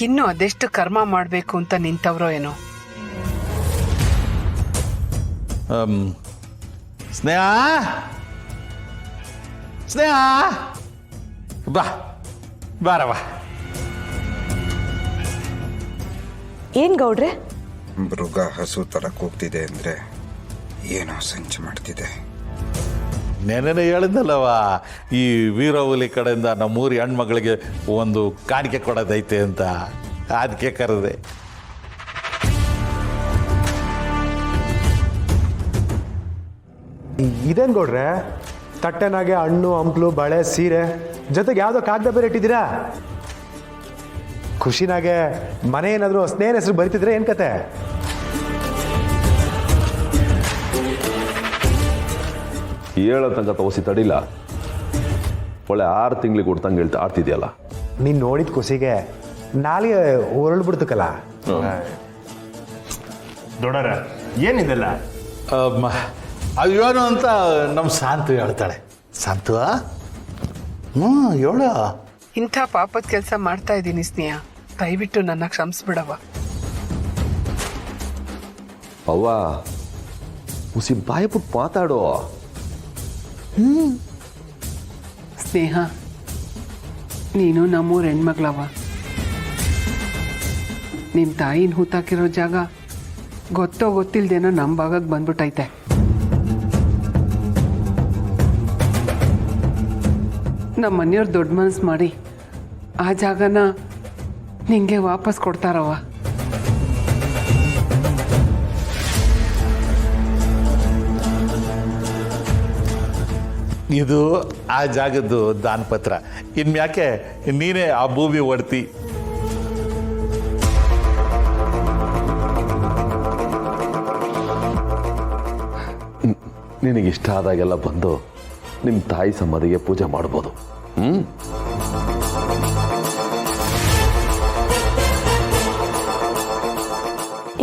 ಇನ್ನು ಅದೆಷ್ಟು ಕರ್ಮ ಮಾಡಬೇಕು ಅಂತ ನಿಂತವ್ರೋ ಏನೋ. ಸ್ನೇಹ ಸ್ನೇಹ ಬಾ ಬಾರವ. ಏನ್ ಗೌಡ್ರೆ? ಮೃಗ ಹಸು ತರ ಕೂಗ್ತಿದೆ ಅಂದ್ರೆ ಏನೋ ಸಂಚು ಮಾಡ್ತಿದೆ. ನೆನೆನೆ ಹೇಳಿದ್ನಲ್ಲವ, ಈ ವೀರಹುಲಿ ಕಡೆಯಿಂದ ನಮ್ಮೂರಿ ಹೆಣ್ಮಗಳಿಗೆ ಒಂದು ಕಾಣಿಕೆ ಕೊಡೋದೈತೆ ಅಂತ, ಅದಕ್ಕೆ ಕರೆದೆ. ಇದೇನು ಗೌಡ್ರೆ, ತಟ್ಟೆನಾಗೆ ಹಣ್ಣು ಹಂಪ್ಲು ಬಳೆ ಸೀರೆ ಜೊತೆಗೆ ಯಾವುದೋ ಕಾಗದ ಬೇರೆ ಇಟ್ಟಿದ್ದೀರಾ? ಖುಷಿನಾಗೆ ಮನೆ ಏನಾದರೂ ಸ್ನೇಹನ ಹೆಸರು ಬರಿತಿದ್ರೆ ಏನು ಕತೆ? ಹೇಳೋ ತನಕ ತೋರಿಸಿ ತಡಿಲ್ಲ. ಒಳ್ಳೆ 6 ತಿಂಗಳಿಗೆ ಕೊಡ್ತಂಗೆ ಹೇಳ್ತಾ ಆಡ್ತಿದ್ಯಲ್ಲ. ನೀನು ನೋಡಿದ ಖುಷಿಗೆ ನಾಲಿಗೆ ಹೊರಳ್ಬಿಡ್ತಕ್ಕಲ್ಲ. ದೊಡ್ಡರ ಏನಿದೆಲ್ಲ? ಅಯ್ಯೋನು ಅಂತ ನಮ್ಮ ಶಾಂತು ಹೇಳ್ತಾಳೆ. ಶಾಂತು ಹೇಳ. ಇಂಥ ಪಾಪದ ಕೆಲಸ ಮಾಡ್ತಾ ಇದ್ದೀನಿ ಸ್ನೇಹ, ದಯವಿಟ್ಟು ನನ್ನ ಕ್ಷಮಿಸ್ಬಿಡವ. ಅವ್ವ ಹುಸಿ ಬಾಯಿ ಬಿಟ್ಟು ಮಾತಾಡೋ. ಸ್ನೇಹ, ನೀನು ನಮ್ಮೂರ ಹೆಣ್ಮಗಳವ. ನಿಮ್ ತಾಯಿನ ಹೂತಾಕಿರೋ ಜಾಗ ಗೊತ್ತೋ ಗೊತ್ತಿಲ್ದೇನೋ ನಮ್ಮ ಭಾಗಕ್ಕೆ ಬಂದ್ಬಿಟ್ಟೈತೆ. ನಮ್ಮ ಮನೆಯವ್ರು ದೊಡ್ಡ ಮನಸ್ಸು ಮಾಡಿ ಆ ಜಾಗನ ನಿಂಗೆ ವಾಪಸ್ ಕೊಡ್ತಾರವ. ಇದು ಆ ಜಾಗದ್ದು ದಾನಪತ್ರ. ಇನ್ಯಾಕೆ ನೀನೇ ಆ ಭೂಮಿ ಒಡ್ತಿ. ನಿನಗಿಷ್ಟ ಆದಾಗೆಲ್ಲ ಬಂದು ನಿಮ್ಮ ತಾಯಿ ಸಮಾಧಿಗೆ ಪೂಜೆ ಮಾಡ್ಬೋದು.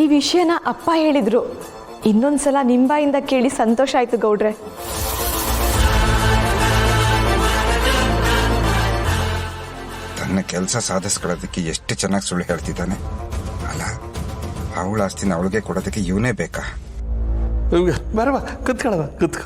ಈ ವಿಷಯನ ಅಪ್ಪ ಹೇಳಿದ್ರು. ಇನ್ನೊಂದ್ಸಲ ನಿಮ್ಮ ಬಾಯಿಂದ ಕೇಳಿ ಸಂತೋಷ ಆಯ್ತು ಗೌಡ್ರೆ. ತನ್ನ ಕೆಲಸ ಸಾಧಿಸ್ಕೊಳ್ಳೋದಕ್ಕೆ ಎಷ್ಟು ಚೆನ್ನಾಗಿ ಸುಳ್ಳು ಹೇಳ್ತಿದ್ದಾನೆ ಅಲ್ಲ. ಅವಳ ಆಸ್ತಿನ ಅವಳಿಗೆ ಕೊಡೋದಕ್ಕೆ ಇವನೇ ಬೇಕಾ? ಬರವಾ, ಕುತ್ಕೊಳ್ಳವ, ಕುತ್ಕೊ.